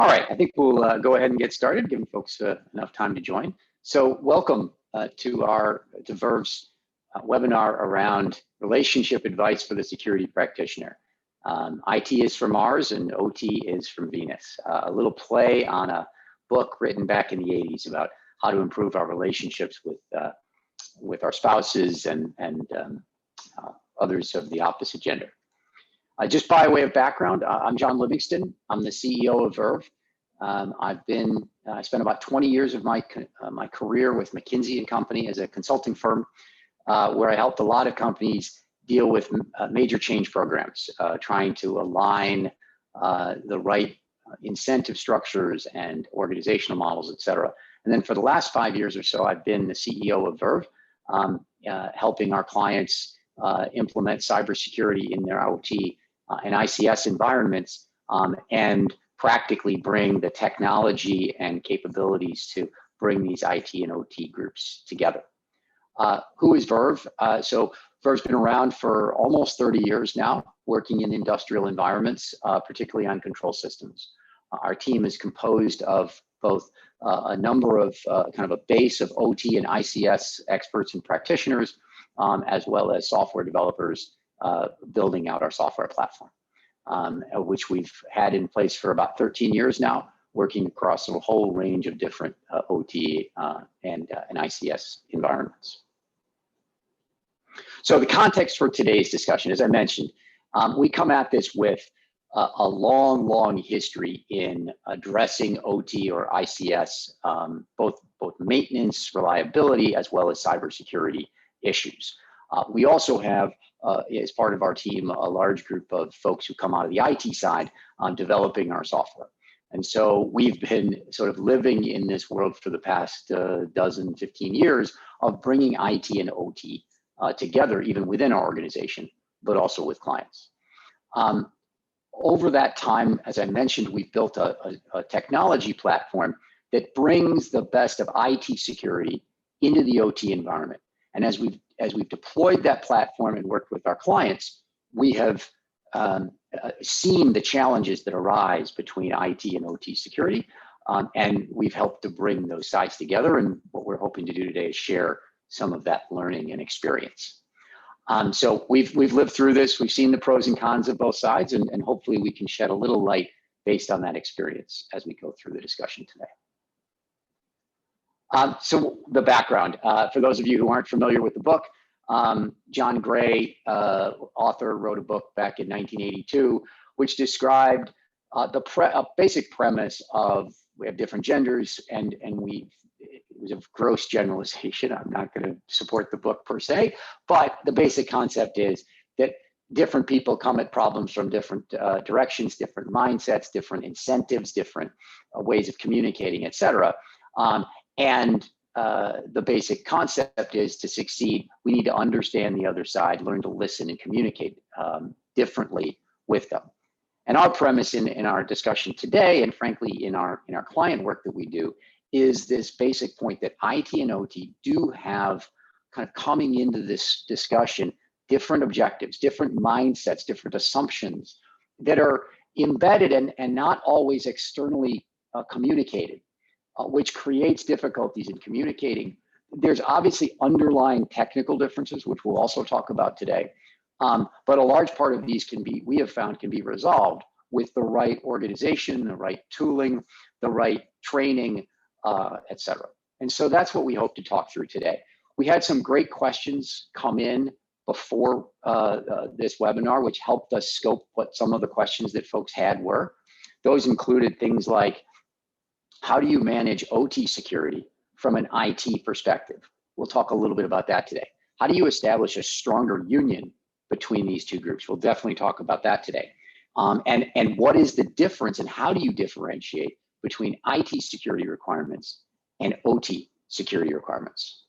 All right, I think we'll go ahead and get started, giving folks enough time to join. So welcome to Verve's webinar around relationship advice for the security practitioner. IT is from Mars and OT is from Venus. A little play on a book written back in the 80s about how to improve our relationships with our spouses and others of the opposite gender. Just by way of background, I'm John Livingston. I'm the CEO of Verve. I spent about 20 years of my career with McKinsey & Company as a consulting firm, where I helped a lot of companies deal with major change programs, trying to align the right incentive structures and organizational models, et cetera. And then for the last 5 years or so, I've been the CEO of Verve, helping our clients implement cybersecurity in their OT and ICS environments, and practically bring the technology and capabilities to bring these IT and OT groups together. Who is Verve? So Verve's been around for almost 30 years now, working in industrial environments, particularly on control systems. Our team is composed of both a number of kind of a base of OT and ICS experts and practitioners, as well as software developers building out our software platform, which we've had in place for about 13 years now, working across a whole range of different OT and ICS environments. So the context for today's discussion, as I mentioned, we come at this with a long history in addressing OT or ICS, both maintenance, reliability, as well as cybersecurity issues. We also have, as part of our team, a large group of folks who come out of the IT side on developing our software. And so we've been sort of living in this world for the past 15 years of bringing IT and OT together, even within our organization, but also with clients. Over that time, as I mentioned, we've built a technology platform that brings the best of IT security into the OT environment. And as we've deployed that platform and worked with our clients, we have seen the challenges that arise between IT and OT security, and we've helped to bring those sides together. And what we're hoping to do today is share some of that learning and experience. So we've lived through this. We've seen the pros and cons of both sides, and hopefully we can shed a little light based on that experience as we go through the discussion today. So the background, for those of you who aren't familiar with the book, John Gray, author, wrote a book back in 1982, which described a basic premise of we have different genders, and it was a gross generalization. I'm not going to support the book per se, but the basic concept is that different people come at problems from different directions, different mindsets, different incentives, different ways of communicating, et cetera. And the basic concept is to succeed, we need to understand the other side, learn to listen and communicate differently with them. And our premise in our discussion today, and frankly in our client work that we do, is this basic point that IT and OT do have, kind of coming into this discussion, different objectives, different mindsets, different assumptions that are embedded and not always externally communicated. Which creates difficulties in communicating. There's obviously underlying technical differences, which we'll also talk about today. But a large part of these we have found can be resolved with the right organization, the right tooling, the right training, et cetera. And so that's what we hope to talk through today. We had some great questions come in before this webinar, which helped us scope what some of the questions that folks had were. Those included things like, how do you manage OT security from an IT perspective? We'll talk a little bit about that today. How do you establish a stronger union between these two groups? We'll definitely talk about that today. And what is the difference and how do you differentiate between IT security requirements and OT security requirements?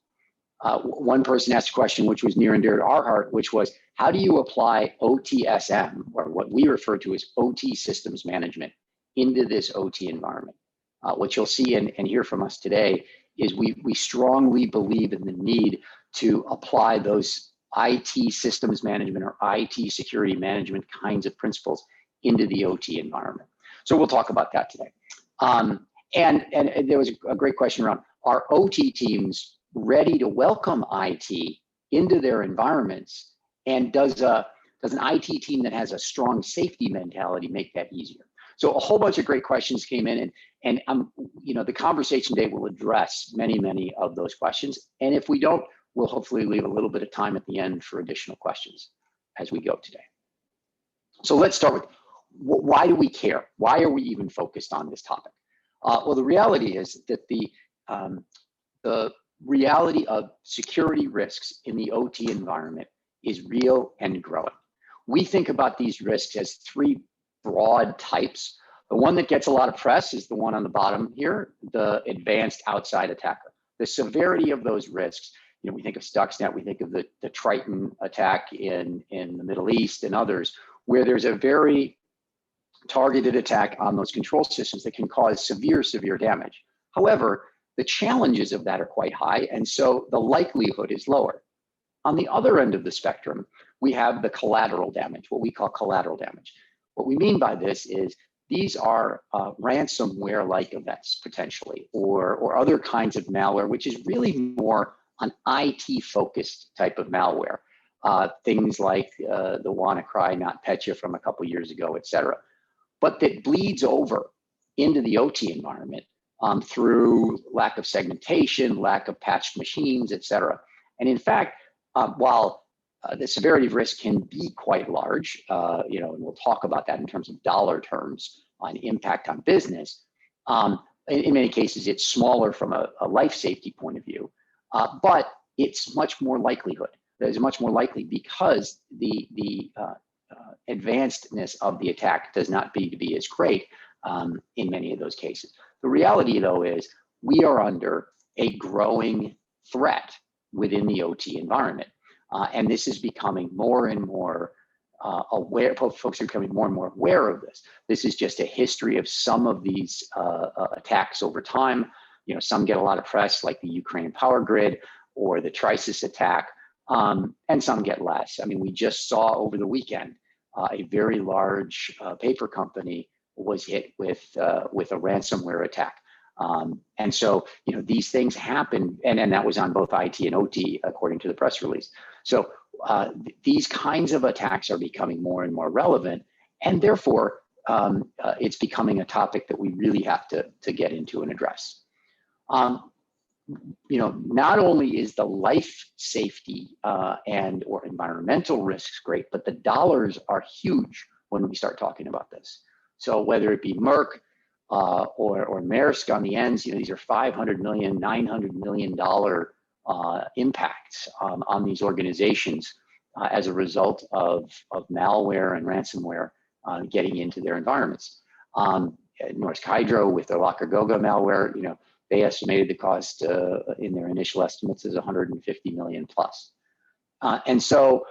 One person asked a question which was near and dear to our heart, which was, how do you apply OTSM, or what we refer to as OT systems management, into this OT environment? What you'll see and hear from us today is we strongly believe in the need to apply those IT systems management or IT security management kinds of principles into the OT environment. So we'll talk about that today. And there was a great question around, are OT teams ready to welcome IT into their environments? And does an IT team that has a strong safety mentality make that easier? So a whole bunch of great questions came in, and the conversation today will address many of those questions. And if we don't, we'll hopefully leave a little bit of time at the end for additional questions as we go today. So let's start with, why do we care? Why are we even focused on this topic? Well, the reality is that the reality of security risks in the OT environment is real and growing. We think about these risks as three broad types. The one that gets a lot of press is the one on the bottom here, the advanced outside attacker. The severity of those risks, we think of Stuxnet, we think of the Triton attack in the Middle East and others, where there's a very targeted attack on those control systems that can cause severe damage. However, the challenges of that are quite high, and so the likelihood is lower. On the other end of the spectrum, we have the collateral damage, what we call collateral damage. What we mean by this is these are ransomware-like events, potentially, or other kinds of malware, which is really more an IT-focused type of malware. Things like the WannaCry, NotPetya from a couple years ago, et cetera. But that bleeds over into the OT environment through lack of segmentation, lack of patched machines, et cetera. And in fact, while the severity of risk can be quite large, and we'll talk about that in terms of dollar terms on impact on business, in many cases, it's smaller from a life safety point of view, but it's much more likelihood. There's much more likely because the advancedness of the attack does not need to be as great in many of those cases. The reality, though, is we are under a growing threat within the OT environment. And this is becoming more and more aware, folks are becoming more and more aware of this. This is just a history of some of these attacks over time. Some get a lot of press, like the Ukraine power grid or the Trisis attack, and some get less. I mean, we just saw over the weekend a very large paper company was hit with a ransomware attack. And so, these things happen, and that was on both IT and OT, according to the press release. So these kinds of attacks are becoming more and more relevant, and therefore it's becoming a topic that we really have to get into and address. Not only is the life safety or environmental risks great, but the dollars are huge when we start talking about this. So whether it be Merck or Maersk on the ends, these are $500 million, $900 million impacts on these organizations as a result of malware and ransomware getting into their environments. Norsk Hydro with their Lakagoga malware, they estimated the cost in their initial estimates as 150 million plus. And so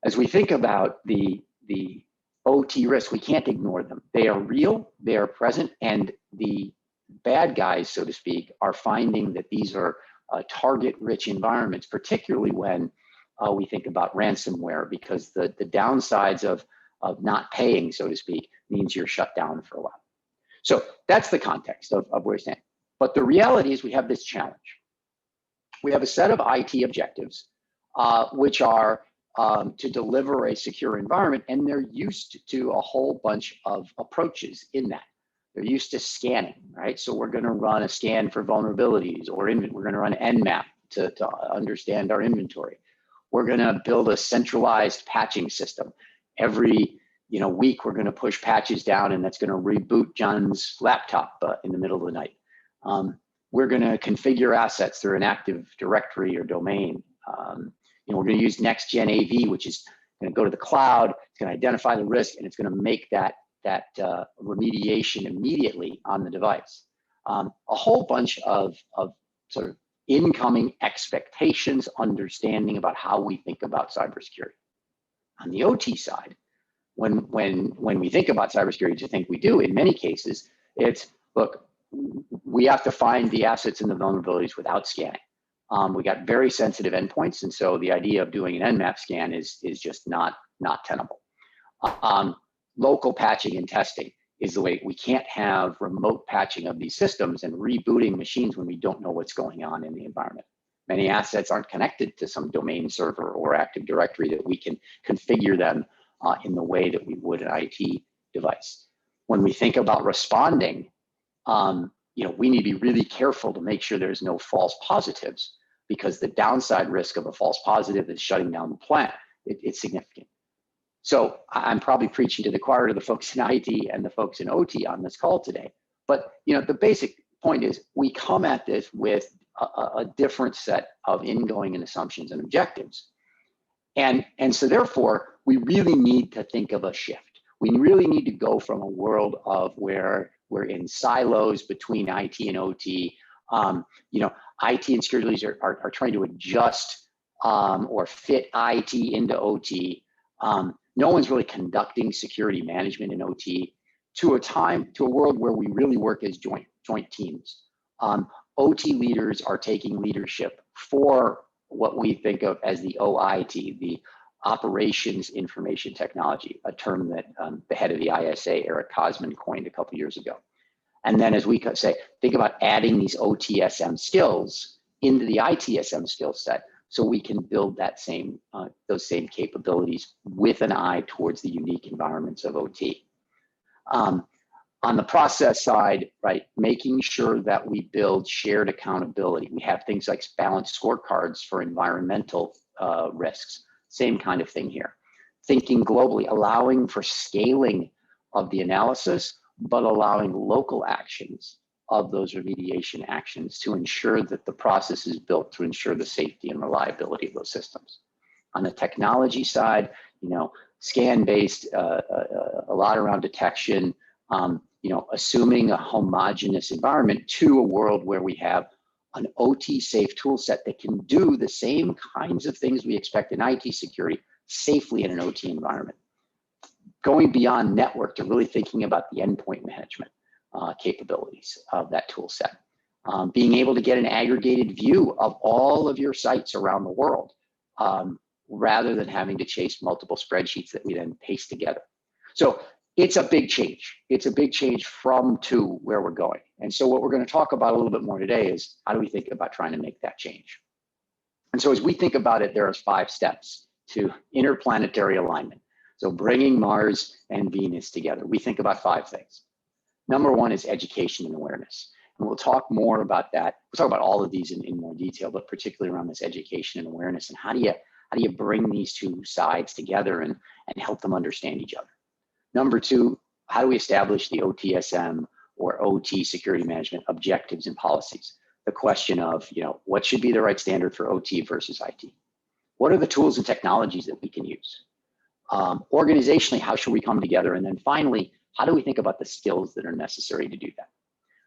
as we think about the OT risks, we can't ignore them. They are real, they are present, and the bad guys, so to speak, are finding that these are target-rich environments, particularly when we think about ransomware, because the downsides of not paying, so to speak, means you're shut down for a while. So that's the context of where we stand. But the reality is we have this challenge. We have a set of IT objectives, which are to deliver a secure environment, and they're used to a whole bunch of approaches in that. They're used to scanning, right? So we're going to run a scan for vulnerabilities, or we're going to run Nmap to understand our inventory. We're going to build a centralized patching system. Every week, we're going to push patches down, and that's going to reboot John's laptop in the middle of the night. We're going to configure assets through an Active Directory or domain. We're going to use next-gen AV, which is going to go to the cloud. It's going to identify the risk, and it's going to make that remediation immediately on the device. A whole bunch of sort of incoming expectations, understanding about how we think about cybersecurity. On the OT side, when we think about cybersecurity, which I think we do in many cases, it's, look, we have to find the assets and the vulnerabilities without scanning. We got very sensitive endpoints, and so the idea of doing an Nmap scan is just not tenable. Local patching and testing. is the way. We can't have remote patching of these systems and rebooting machines when we don't know what's going on in the environment. Many assets aren't connected to some domain server or Active Directory that we can configure them in the way that we would an IT device. When we think about responding, we need to be really careful to make sure there's no false positives, because the downside risk of a false positive is shutting down the plant. It's significant. So I'm probably preaching to the choir to the folks in IT and the folks in OT on this call today. But the basic point is we come at this with a different set of ingoing and assumptions and objectives. And so therefore, we really need to think of a shift. We really need to go from a world of where we're in silos between IT and OT. IT and security leaders are trying to adjust or fit IT into OT. No one's really conducting security management in OT to a world where we really work as joint teams. OT leaders are taking leadership for what we think of as the OIT, the Operations Information Technology, a term that the head of the ISA, Eric Kosman, coined a couple years ago. And then as we say, think about adding these OTSM skills into the ITSM skill set so we can build that those same capabilities with an eye towards the unique environments of OT. On the process side, right, making sure that we build shared accountability. We have things like balanced scorecards for environmental risks. Same kind of thing here. Thinking globally, allowing for scaling of the analysis, but allowing local actions of those remediation actions to ensure that the process is built to ensure the safety and reliability of those systems. On the technology side, scan-based, a lot around detection, assuming a homogeneous environment to a world where we have an OT safe tool set that can do the same kinds of things we expect in IT security safely in an OT environment. Going beyond network to really thinking about the endpoint management capabilities of that tool set. Being able to get an aggregated view of all of your sites around the world rather than having to chase multiple spreadsheets that we then paste together. So it's a big change. It's a big change from to where we're going. And so what we're going to talk about a little bit more today is how do we think about trying to make that change? And so as we think about it, there are 5 steps to interplanetary alignment. So bringing Mars and Venus together, we think about 5 things. Number 1 is education and awareness. And we'll talk more about that. We'll talk about all of these in more detail, but particularly around this education and awareness and how do you bring these 2 sides together and help them understand each other. Number 2, how do we establish the OTSM or OT security management objectives and policies? The question of, what should be the right standard for OT versus IT? What are the tools and technologies that we can use? Organizationally, how should we come together? And then finally, how do we think about the skills that are necessary to do that?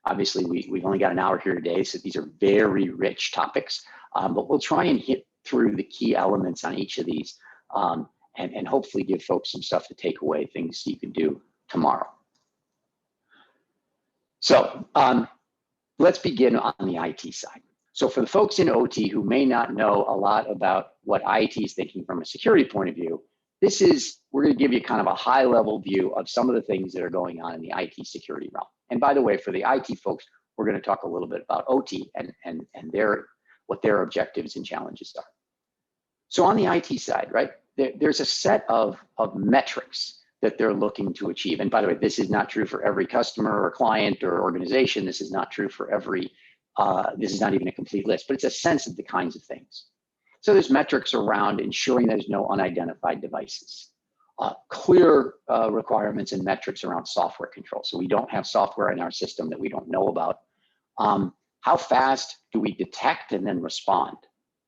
Obviously, we've only got an hour here today, so these are very rich topics, but we'll try and hit through the key elements on each of these and hopefully give folks some stuff to take away, things you can do tomorrow. So let's begin on the IT side. So for the folks in OT who may not know a lot about what IT is thinking from a security point of view, we're going to give you kind of a high level view of some of the things that are going on in the IT security realm. And by the way, for the IT folks, we're going to talk a little bit about OT and what their objectives and challenges are. So on the IT side, right, there's a set of metrics that they're looking to achieve. And by the way, this is not true for every customer or client or organization. This is not true for every, this is not even a complete list, but it's a sense of the kinds of things. So there's metrics around ensuring there's no unidentified devices, clear requirements and metrics around software control. So we don't have software in our system that we don't know about. How fast do we detect and then respond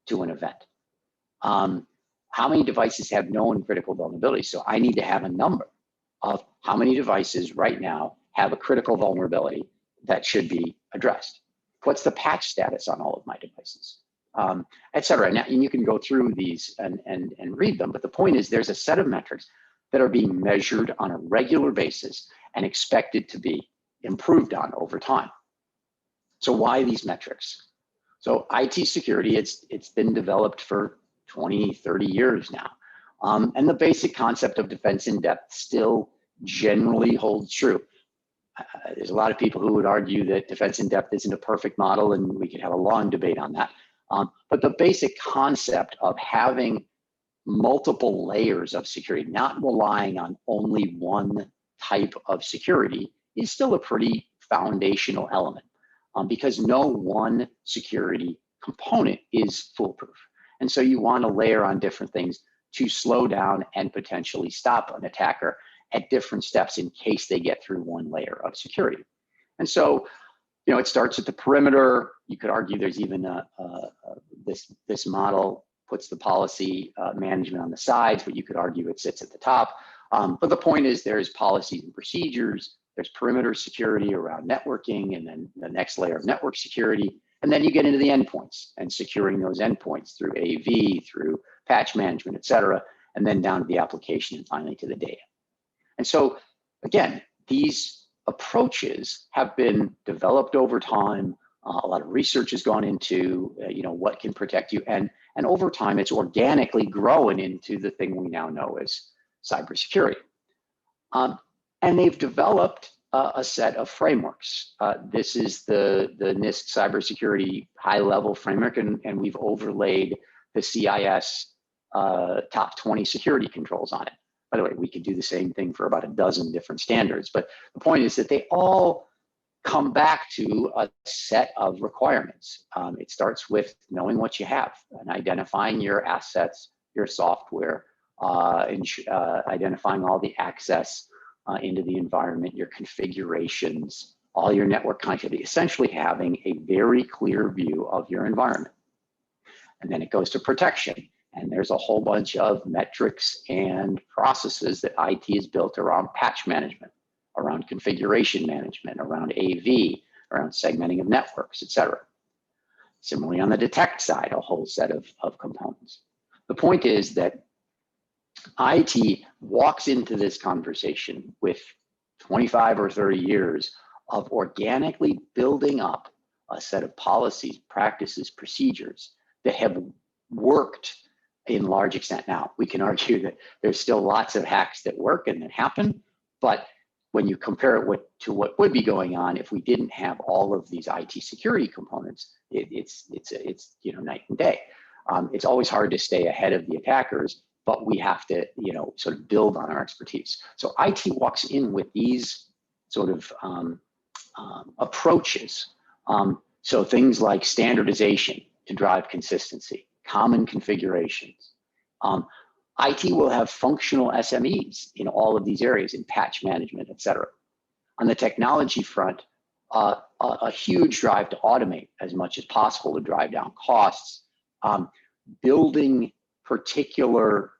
to an event? How many devices have known critical vulnerabilities? So I need to have a number of how many devices right now have a critical vulnerability that should be addressed. What's the patch status on all of my devices? Et cetera. And you can go through these and read them, but the point is there's a set of metrics that are being measured on a regular basis and expected to be improved on over time. So why these metrics? So IT security, it's been developed for 20, 30 years now. And the basic concept of defense in depth still generally holds true. there's a lot of people who would argue that defense in depth isn't a perfect model, and we could have a long debate on that. But the basic concept of having multiple layers of security, not relying on only one type of security, is still a pretty foundational element, because no one security component is foolproof. And so you want to layer on different things to slow down and potentially stop an attacker at different steps in case they get through one layer of security. And so, it starts at the perimeter. You could argue there's even this model puts the policy management on the sides, but you could argue it sits at the top. But the point is, there's policies and procedures, there's perimeter security around networking, and then the next layer of network security. And then you get into the endpoints and securing those endpoints through AV, through patch management, et cetera, and then down to the application and finally to the data. And so, again, these approaches have been developed over time. A lot of research has gone into, what can protect you. And over time, it's organically growing into the thing we now know as cybersecurity. And they've developed a set of frameworks. This is the NIST cybersecurity high-level framework, and we've overlaid the CIS top 20 security controls on it. By the way, we could do the same thing for about a dozen different standards, but the point is that they all come back to a set of requirements. It starts with knowing what you have and identifying your assets, your software, identifying all the access into the environment, your configurations, all your network connectivity, essentially having a very clear view of your environment. And then it goes to protection. And there's a whole bunch of metrics and processes that IT is built around patch management, around configuration management, around AV, around segmenting of networks, et cetera. Similarly, on the detect side, a whole set of components. The point is that IT walks into this conversation with 25 or 30 years of organically building up a set of policies, practices, procedures that have worked in large extent. Now, we can argue that there's still lots of hacks that work and that happen, but when you compare it to what would be going on if we didn't have all of these IT security components, it's night and day. It's always hard to stay ahead of the attackers, but we have to sort of build on our expertise. So IT walks in with these sort of approaches. So things like standardization to drive consistency, common configurations. IT will have functional SMEs in all of these areas, in patch management, et cetera. On the technology front, a huge drive to automate as much as possible to drive down costs, building particular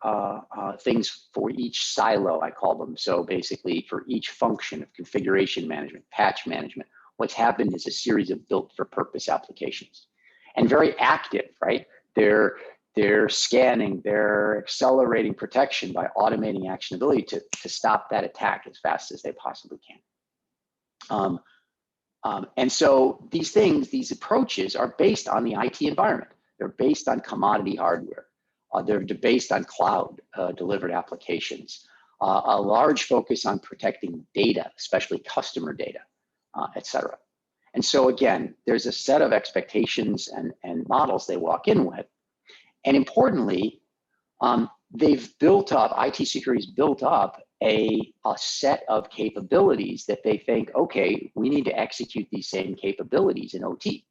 things for each silo, I call them. So basically for each function of configuration management, patch management, what's happened is a series of built for purpose applications. And very active, right? They're scanning, they're accelerating protection by automating actionability to stop that attack as fast as they possibly can. And so these approaches are based on the IT environment. They're based on commodity hardware. They're based on cloud delivered applications. A large focus on protecting data, especially customer data, et cetera. And so again, there's a set of expectations and models they walk in with. And importantly, they've built up, IT security's built up a set of capabilities that they think, okay, we need to execute these same capabilities in OT.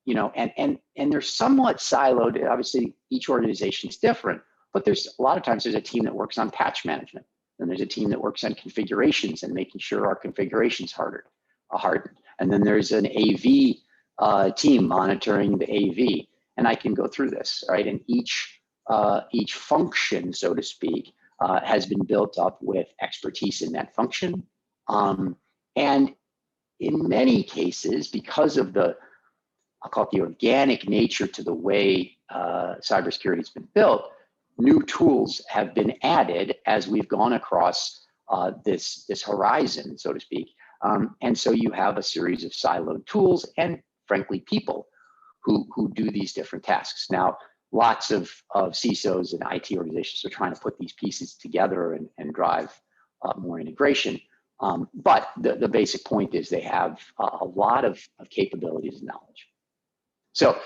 And they're somewhat siloed. Obviously, each organization is different, but there's a lot of times there's a team that works on patch management, and there's a team that works on configurations and making sure our configurations hardened. And then there's an AV team monitoring the AV. And I can go through this, right? And each function, so to speak, has been built up with expertise in that function. And in many cases, because of I'll call it the organic nature to the way cybersecurity has been built, new tools have been added as we've gone across this horizon, so to speak. And so you have a series of siloed tools and, frankly, people who do these different tasks. Now, lots of CISOs and IT organizations are trying to put these pieces together and drive more integration. But the basic point is they have a lot of capabilities and knowledge. So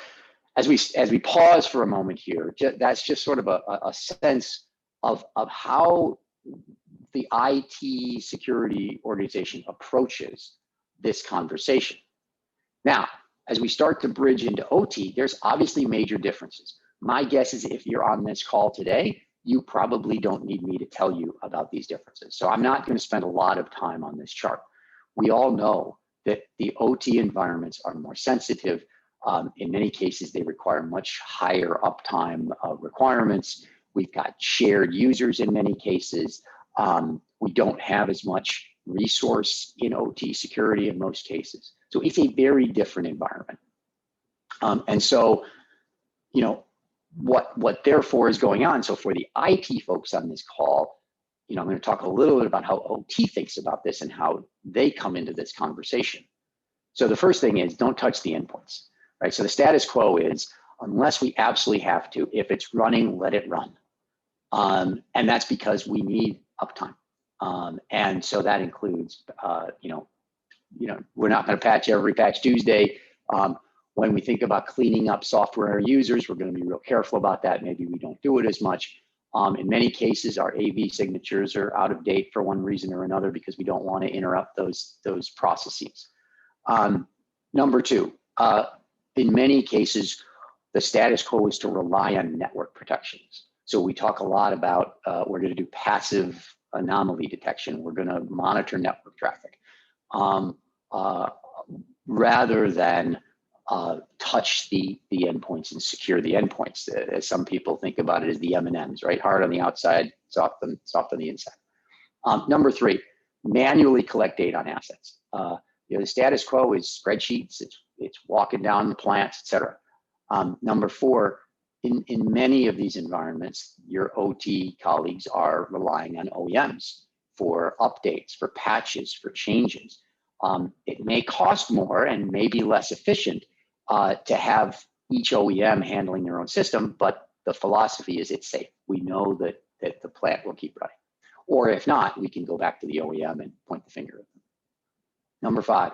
as we pause for a moment here, that's just sort of a sense of how the IT security organization approaches this conversation. Now, as we start to bridge into OT, there's obviously major differences. My guess is if you're on this call today, you probably don't need me to tell you about these differences. So I'm not going to spend a lot of time on this chart. We all know that the OT environments are more sensitive. In many cases, they require much higher uptime requirements. We've got shared users in many cases. We don't have as much resource in OT security in most cases. So it's a very different environment. And so, you know, what therefore is going on. So for the IT folks on this call, you know, I'm going to talk a little bit about how OT thinks about this and how they come into this conversation. So the first thing is don't touch the endpoints, right? So the status quo is unless we absolutely have to, if it's running, let it run. And that's because we need uptime. And so that includes, you know, we're not going to patch every patch Tuesday. When we think about cleaning up software users, we're going to be real careful about that. Maybe we don't do it as much. In many cases, our AV signatures are out of date for one reason or another because we don't want to interrupt those processes. Number two, in many cases, the status quo is to rely on network protections. So we talk a lot about we're going to do passive anomaly detection. We're going to monitor network traffic rather than touch the endpoints and secure the endpoints. As some people think about it as the M&Ms, right? Hard on the outside, soft on the inside. Number three, manually collect data on assets. You know, the status quo is spreadsheets. It's walking down the plants, et cetera. Number four, in many of these environments, your OT colleagues are relying on OEMs for updates, for patches, for changes. It may cost more and may be less efficient to have each OEM handling their own system, but the philosophy is it's safe. We know that the plant will keep running. Or if not, we can go back to the OEM and point the finger at them. Number five,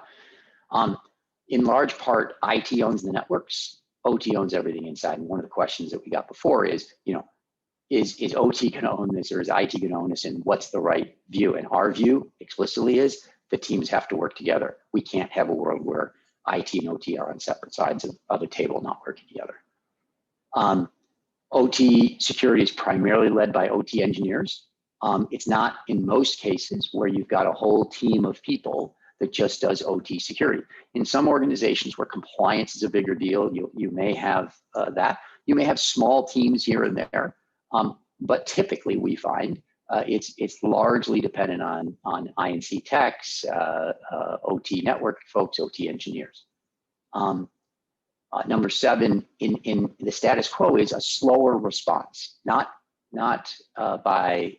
in large part, IT owns the networks, OT owns everything inside. And one of the questions that we got before is, you know, is OT going to own this or is IT going to own this, and what's the right view? And our view explicitly is the teams have to work together. We can't have a world where IT and OT are on separate sides of a table not working together. OT security is primarily led by OT engineers. It's not in most cases where you've got a whole team of people that just does OT security. In some organizations where compliance is a bigger deal, you may have that. You may have small teams here and there, but typically we find it's largely dependent on INC techs, OT network folks, OT engineers. Number seven in the status quo is a slower response, not by,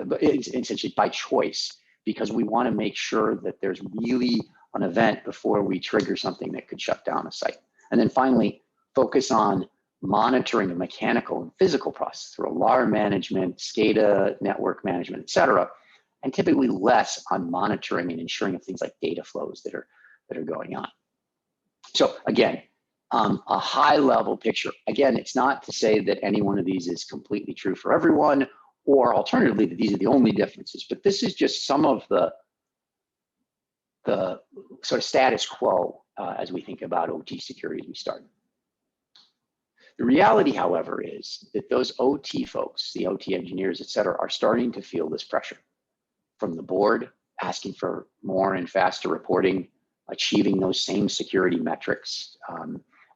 but it's essentially by choice, because we want to make sure that there's really an event before we trigger something that could shut down a site. And then finally, focus on monitoring the mechanical and physical process through alarm management, SCADA, network management, et cetera, and typically less on monitoring and ensuring of things like data flows that are going on. So again, a high level picture. Again, it's not to say that any one of these is completely true for everyone, or alternatively, that these are the only differences, but this is just some of the sort of status quo as we think about OT security as we start. The reality, however, is that those OT folks, the OT engineers, et cetera, are starting to feel this pressure from the board, asking for more and faster reporting, achieving those same security metrics,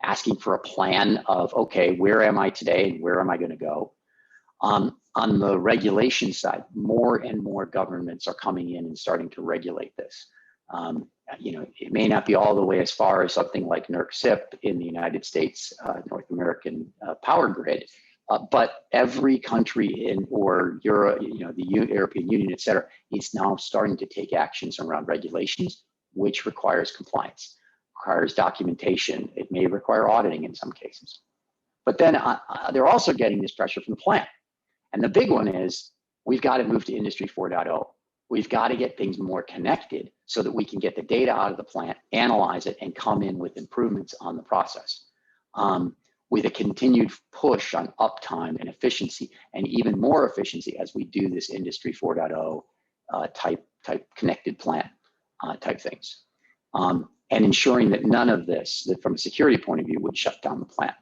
asking for a plan of, okay, where am I today and where am I going to go? On the regulation side, more and more governments are coming in and starting to regulate this. You know, it may not be all the way as far as something like NERC-CIP in the United States, North American power grid, but every country or Europe, you know, the European Union, et cetera, is now starting to take actions around regulations, which requires compliance, requires documentation. It may require auditing in some cases. But then they're also getting this pressure from the plant. And the big one is we've got to move to Industry 4.0. We've got to get things more connected so that we can get the data out of the plant, analyze it, and come in with improvements on the process. With a continued push on uptime and efficiency, and even more efficiency as we do this Industry 4.0 type connected plant type things. And ensuring that none of this, that from a security point of view, would shut down the plant.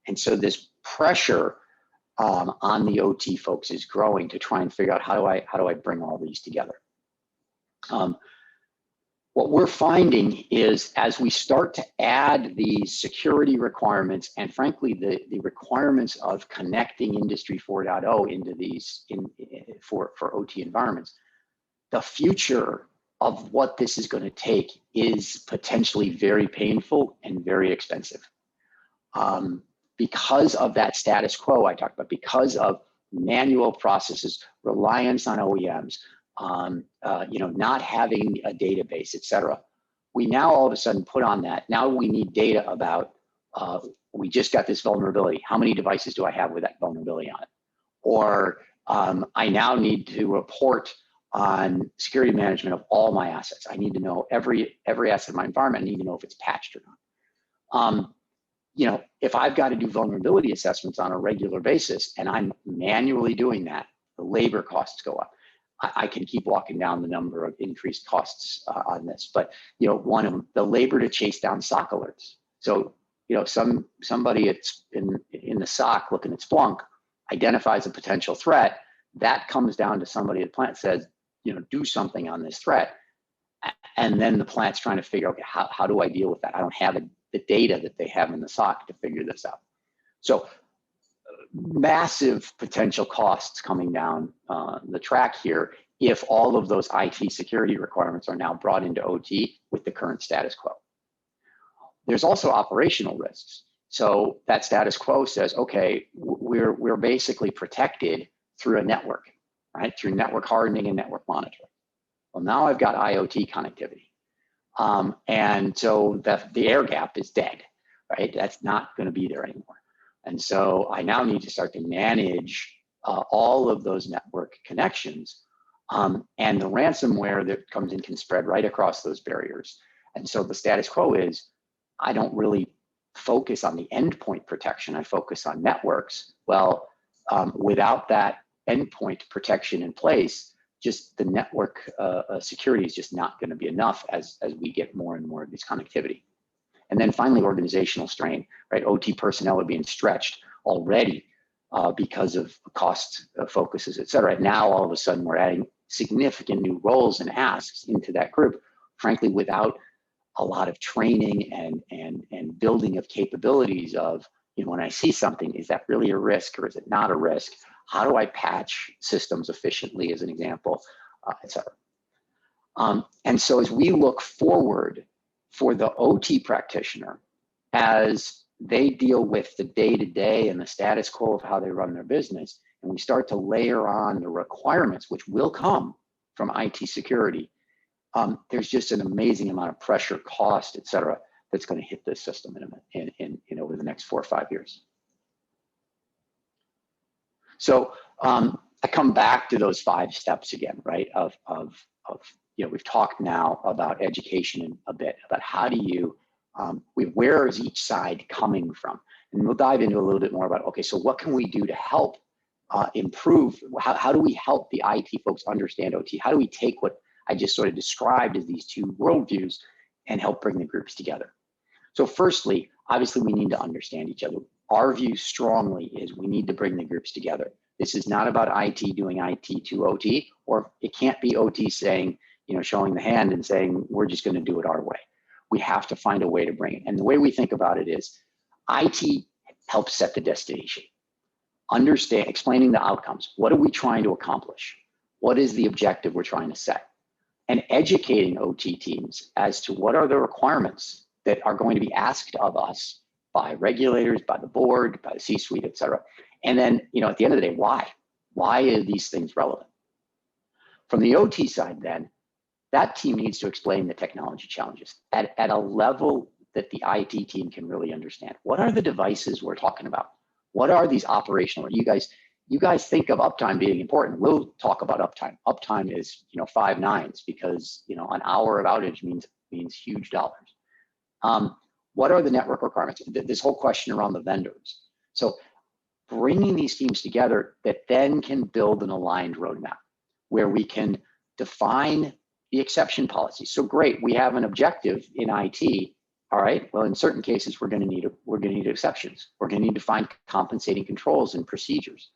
And so this pressure on the OT folks is growing to try and figure out how do I bring all these together. What we're finding is as we start to add these security requirements and frankly the requirements of connecting Industry 4.0 into these for OT environments, the future of what this is going to take is potentially very painful and very expensive. Because of that status quo I talked about, because of manual processes, reliance on OEMs, not having a database, et cetera, we now all of a sudden put on that. Now we need data about, we just got this vulnerability. How many devices do I have with that vulnerability on it? Or I now need to report on security management of all my assets. I need to know every asset in my environment. I need to know if it's patched or not. If I've got to do vulnerability assessments on a regular basis and I'm manually doing that, the labor costs go up. I can keep walking down the number of increased costs on this, but one of them, the labor to chase down SOC alerts. So somebody in the SOC looking at Splunk identifies a potential threat. That comes down to somebody at the plant says, do something on this threat, and then the plant's trying to figure out, okay, how do I deal with that? I don't have the data that they have in the SOC to figure this out. So massive potential costs coming down the track here if all of those IT security requirements are now brought into OT with the current status quo. There's also operational risks. So that status quo says, okay, we're basically protected through a network, right? Through network hardening and network monitoring. Well, now I've got IoT connectivity. And so the air gap is dead, right? That's not going to be there anymore. And so I now need to start to manage all of those network connections. And the ransomware that comes in can spread right across those barriers. And so the status quo is, I don't really focus on the endpoint protection. I focus on networks. Well, without that endpoint protection in place, just the network security is just not going to be enough as we get more and more of this connectivity. And then finally, organizational strain, right? OT personnel are being stretched already because of cost focuses, et cetera. Now, all of a sudden, we're adding significant new roles and asks into that group, frankly, without a lot of training and building of capabilities of, when I see something, is that really a risk or is it not a risk? How do I patch systems efficiently, as an example, et cetera. And so as we look forward for the OT practitioner, as they deal with the day-to-day and the status quo of how they run their business, and we start to layer on the requirements, which will come from IT security, there's just an amazing amount of pressure, cost, et cetera, that's going to hit this system in over the next 4 or 5 years. So I come back to those 5 steps again, right? We've talked now about education a bit, about how do you, where is each side coming from? And we'll dive into a little bit more about, okay, so what can we do to help improve? How do we help the IT folks understand OT? How do we take what I just sort of described as these 2 worldviews and help bring the groups together? So firstly, obviously we need to understand each other. Our view strongly is we need to bring the groups together. This is not about IT doing IT to OT, or it can't be OT saying, showing the hand and saying, we're just going to do it our way. We have to find a way to bring it. And the way we think about it is IT helps set the destination. Understand, explaining the outcomes. What are we trying to accomplish? What is the objective we're trying to set? And educating OT teams as to what are the requirements that are going to be asked of us by regulators, by the board, by the C-suite, et cetera. And then, at the end of the day, why? Why are these things relevant? From the OT side, then, that team needs to explain the technology challenges at a level that the IT team can really understand. What are the devices we're talking about? What are these operational? You guys, you guys think of uptime being important. We'll talk about uptime. Uptime is, 5 nines because, an hour of outage means huge dollars. What are the network requirements? This whole question around the vendors. So bringing these teams together that then can build an aligned roadmap where we can define the exception policy. So great, we have an objective in IT. All right. Well, in certain cases, we're going to need exceptions. We're going to need to find compensating controls and procedures.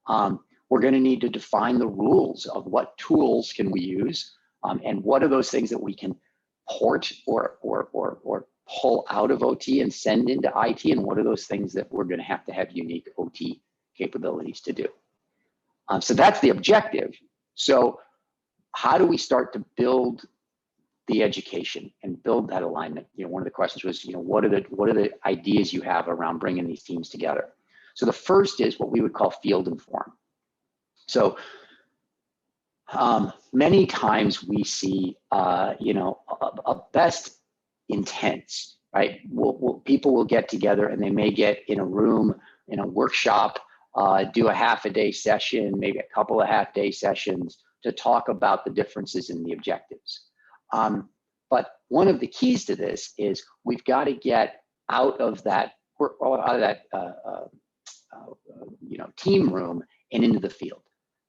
We're going to need to define the rules of what tools can we use, and what are those things that we can port or pull out of OT and send into IT, and what are those things that we're going to have unique OT capabilities to do. So that's the objective. So how do we start to build the education and build that alignment? One of the questions was, what are the ideas you have around bringing these teams together? So the first is what we would call field inform. So many times we see, a best intents, right? People will get together and they may get in a room, in a workshop, do a half-a-day session, maybe a couple of half-day sessions to talk about the differences in the objectives. But one of the keys to this is we've got to get out of that team room and into the field,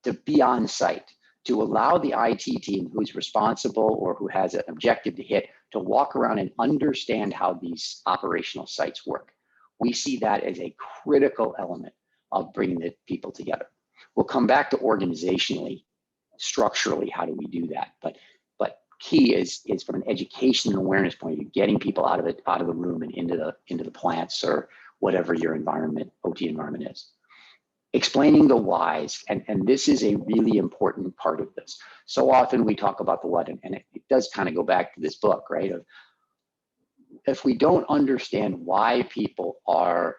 to be on site, to allow the IT team who's responsible or who has an objective to hit to walk around and understand how these operational sites work. We see that as a critical element of bringing the people together. We'll come back to organizationally, structurally, how do we do that? But key is from an education and awareness point of view, getting people out of the room and into the plants or whatever your OT environment is. Explaining the whys, and this is a really important part of this. So often we talk about the what, and it does kind of go back to this book, right? If we don't understand why people are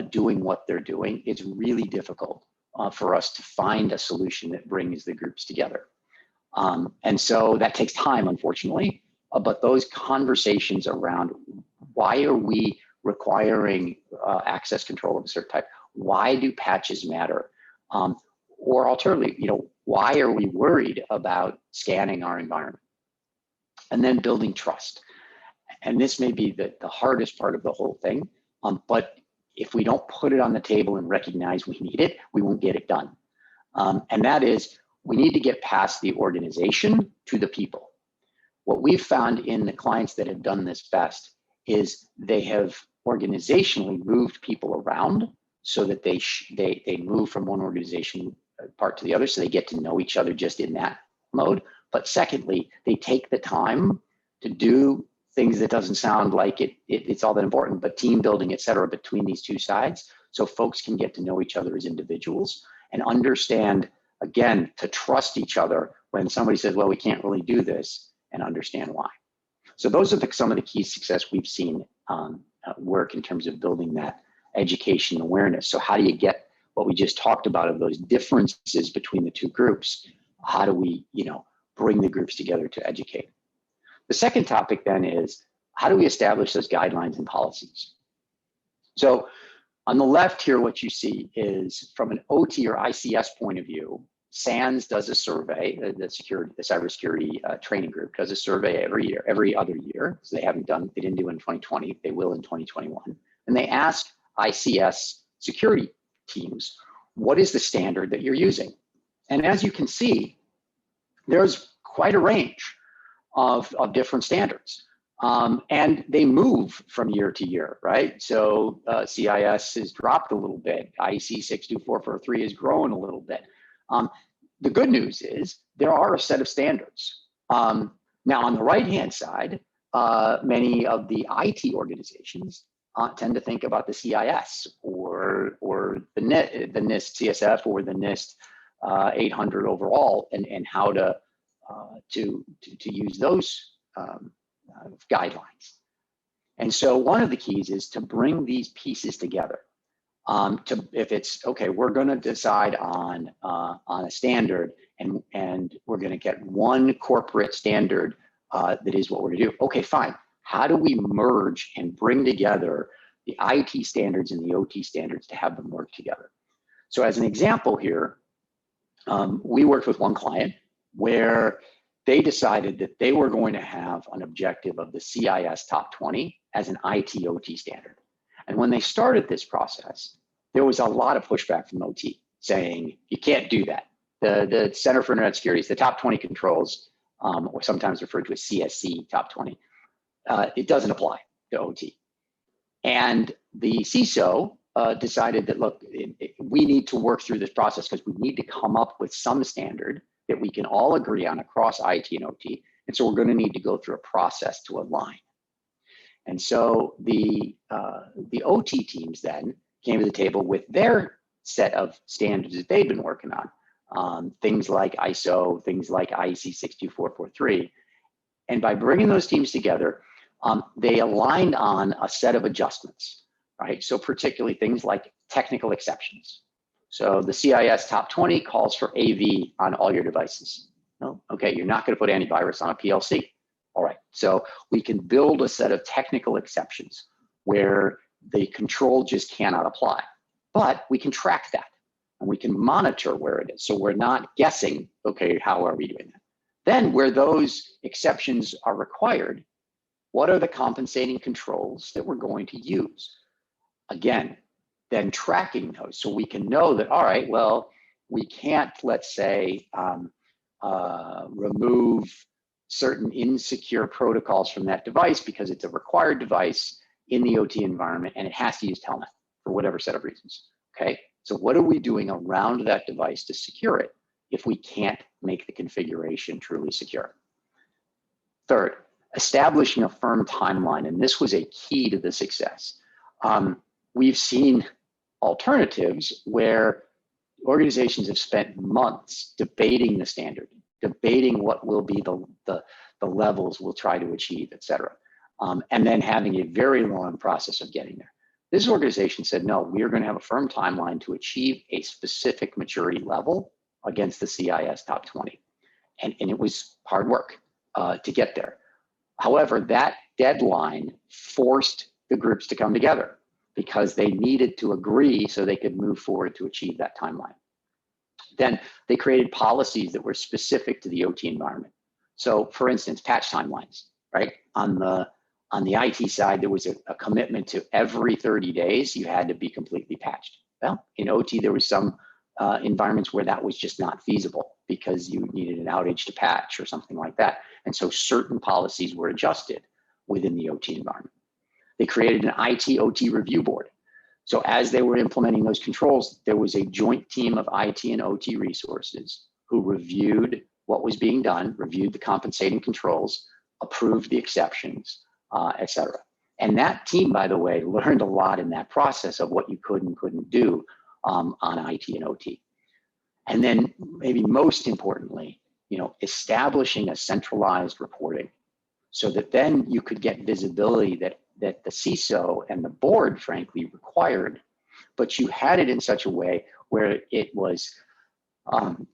doing what they're doing, it's really difficult for us to find a solution that brings the groups together. And so that takes time, unfortunately, but those conversations around why are we requiring access control of a certain type? Why do patches matter? Or alternatively, why are we worried about scanning our environment? And then building trust. And this may be the hardest part of the whole thing, but if we don't put it on the table and recognize we need it, we won't get it done. And that is, we need to get past the organization to the people. What we've found in the clients that have done this best is they have organizationally moved people around so that they move from one organization part to the other, so they get to know each other just in that mode. But secondly, they take the time to do things that doesn't sound like it's all that important, but team building, et cetera, between these two sides, so folks can get to know each other as individuals and understand, again, to trust each other when somebody says, well, we can't really do this, and understand why. So those are some of the key success we've seen work in terms of building that education awareness. So how do you get what we just talked about of those differences between the two groups? How do we, bring the groups together to educate? The second topic then is, how do we establish those guidelines and policies? So on the left here, what you see is from an OT or ICS point of view, SANS does a survey, the cybersecurity training group does a survey every other year. So they didn't do it in 2020, they will in 2021. And they ask ICS security teams, what is the standard that you're using? And as you can see, there's quite a range of different standards. And they move from year to year, right? So CIS has dropped a little bit. IEC 62443 has grown a little bit. The good news is there are a set of standards. Now on the right-hand side, many of the IT organizations tend to think about the CIS or the NIST CSF or the NIST 800 overall, and how to use those guidelines. And so one of the keys is to bring these pieces together. If it's okay, we're going to decide on a standard, and we're going to get one corporate standard that is what we're going to do. Okay, fine. How do we merge and bring together the IT standards and the OT standards to have them work together? So as an example here, we worked with one client where they decided that they were going to have an objective of the CIS top 20 as an IT/OT standard. And when they started this process, there was a lot of pushback from OT saying, you can't do that. The Center for Internet Security, the top 20 controls, or sometimes referred to as CSC top 20, it doesn't apply to OT. And the CISO decided that, look, we need to work through this process because we need to come up with some standard that we can all agree on across IT and OT. And so we're going to need to go through a process to align. And so the OT teams then came to the table with their set of standards that they've been working on, things like ISO, things like IEC 62443. And by bringing those teams together, they aligned on a set of adjustments, right? So particularly things like technical exceptions. So the CIS top 20 calls for AV on all your devices. No, okay, you're not going to put antivirus on a PLC. All right, so we can build a set of technical exceptions where the control just cannot apply, but we can track that and we can monitor where it is. So we're not guessing, okay, how are we doing that? Then where those exceptions are required, what are the compensating controls that we're going to use? Again, then tracking those so we can know that, all right, well, we can't, let's say, remove certain insecure protocols from that device because it's a required device in the OT environment and it has to use Telnet for whatever set of reasons, okay? So what are we doing around that device to secure it if we can't make the configuration truly secure? Third, establishing a firm timeline, and this was a key to the success. We've seen alternatives where organizations have spent months debating the standard, debating what will be the levels we'll try to achieve, et cetera, and then having a very long process of getting there. This organization said, no, we are going to have a firm timeline to achieve a specific maturity level against the CIS top 20. And it was hard work to get there. However, that deadline forced the groups to come together because they needed to agree so they could move forward to achieve that timeline. Then they created policies that were specific to the OT environment. So for instance, patch timelines, right? On the IT side, there was a commitment to every 30 days, you had to be completely patched. Well, in OT, there was some environments where that was just not feasible because you needed an outage to patch or something like that. And so certain policies were adjusted within the OT environment. They created an IT/OT review board. So as they were implementing those controls, there was a joint team of IT and OT resources who reviewed what was being done, reviewed the compensating controls, approved the exceptions, et cetera. And that team, by the way, learned a lot in that process of what you could and couldn't do on IT and OT. And then maybe most importantly, establishing a centralized reporting so that then you could get visibility that the CISO and the board, frankly, required, but you had it in such a way where it was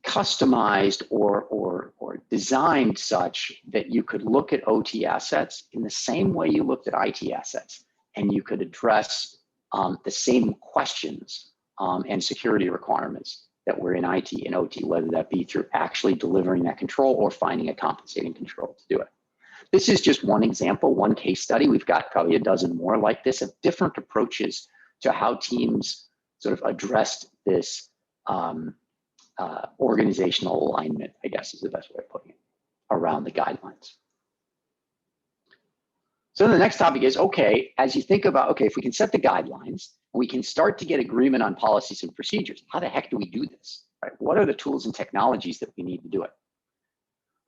customized or designed such that you could look at OT assets in the same way you looked at IT assets, and you could address the same questions and security requirements that were in IT and OT, whether that be through actually delivering that control or finding a compensating control to do it. This is just one example, one case study. We've got probably a dozen more like this of different approaches to how teams sort of addressed this organizational alignment, I guess is the best way of putting it, around the guidelines. So the next topic is, okay, as you think about, okay, if we can set the guidelines, we can start to get agreement on policies and procedures. How the heck do we do this? Right? What are the tools and technologies that we need to do it?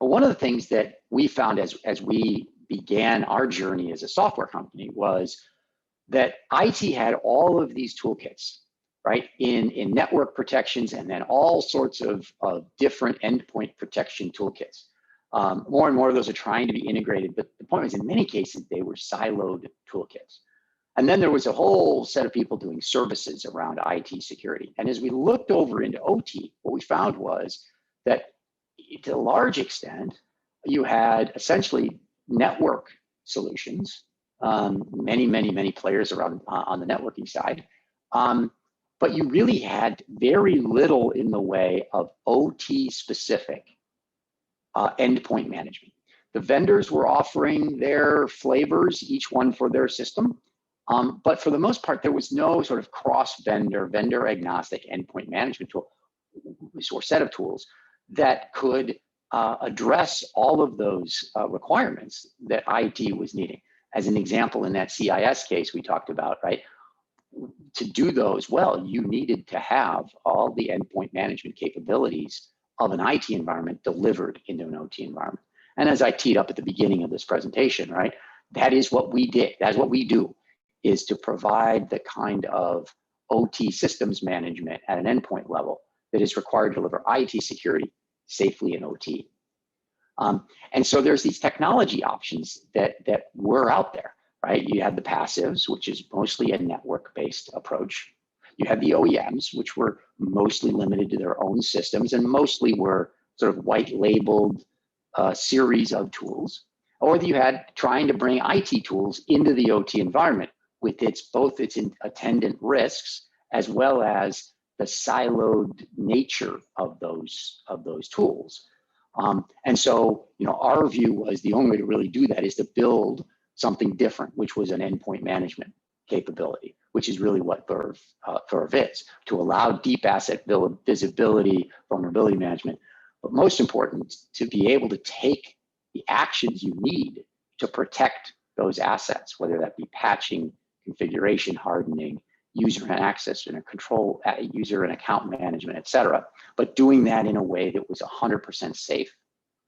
Well, one of the things that we found as we began our journey as a software company was that IT had all of these toolkits, right, in network protections and then all sorts of different endpoint protection toolkits. More and more of those are trying to be integrated, but the point is in many cases, they were siloed toolkits. And then there was a whole set of people doing services around IT security. And as we looked over into OT, what we found was that to a large extent, you had essentially network solutions, many players around on the networking side, but you really had very little in the way of OT specific endpoint management. The vendors were offering their flavors, each one for their system. But for the most part, there was no sort of cross-vendor, vendor-agnostic endpoint management tool or set of tools that could address all of those requirements that IT was needing. As an example, in that CIS case we talked about, right? To do those well, you needed to have all the endpoint management capabilities of an IT environment delivered into an OT environment. And as I teed up at the beginning of this presentation, right, that is what we did. That's what we do, is to provide the kind of OT systems management at an endpoint level that is required to deliver IT security safely in OT. And so there's these technology options that were out there, right? You had the passives, which is mostly a network-based approach. You had the OEMs, which were mostly limited to their own systems and mostly were sort of white-labeled series of tools. Or you had trying to bring IT tools into the OT environment with both its attendant risks as well as the siloed nature of those tools. And so, our view was the only way to really do that is to build something different, which was an endpoint management capability, which is really what Verve is, to allow deep asset visibility, vulnerability management, but most important, to be able to take the actions you need to protect those assets, whether that be patching, configuration hardening, user and access and control, user and account management, et cetera, but doing that in a way that was 100% safe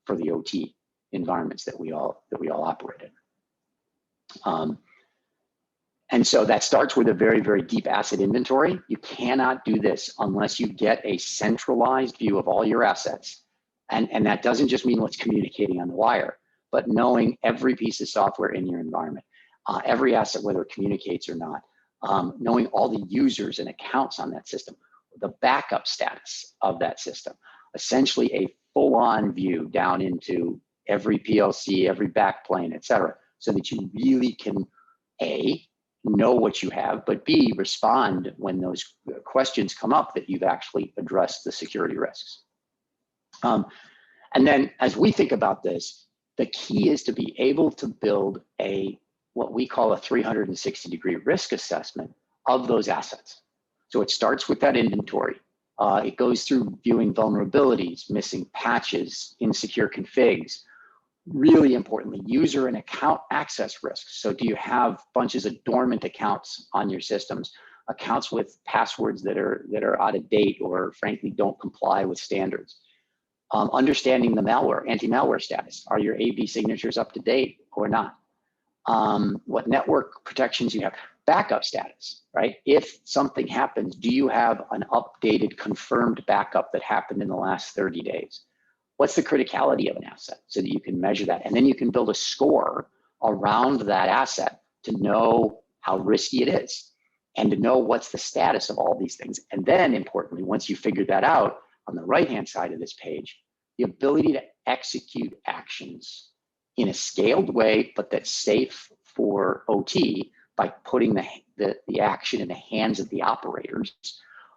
for the OT environments that we all operate in. And so that starts with a very, very deep asset inventory. You cannot do this unless you get a centralized view of all your assets. And that doesn't just mean what's communicating on the wire, but knowing every piece of software in your environment, every asset, whether it communicates or not, knowing all the users and accounts on that system, the backup status of that system, essentially a full-on view down into every PLC, every backplane, et cetera, so that you really can, A, know what you have, but B, respond when those questions come up that you've actually addressed the security risks. And then as we think about this, the key is to be able to build what we call a 360-degree risk assessment of those assets. So it starts with that inventory. It goes through viewing vulnerabilities, missing patches, insecure configs. Really importantly, user and account access risks. So do you have bunches of dormant accounts on your systems, accounts with passwords that are out of date or frankly don't comply with standards? Understanding the malware, anti-malware status. Are your AV signatures up to date or not? What network protections you have? Backup status, right? If something happens, do you have an updated, confirmed backup that happened in the last 30 days? What's the criticality of an asset so that you can measure that? And then you can build a score around that asset to know how risky it is and to know what's the status of all these things. And then importantly, once you figure that out, on the right-hand side of this page, the ability to execute actions in a scaled way, but that's safe for OT by putting the action in the hands of the operators,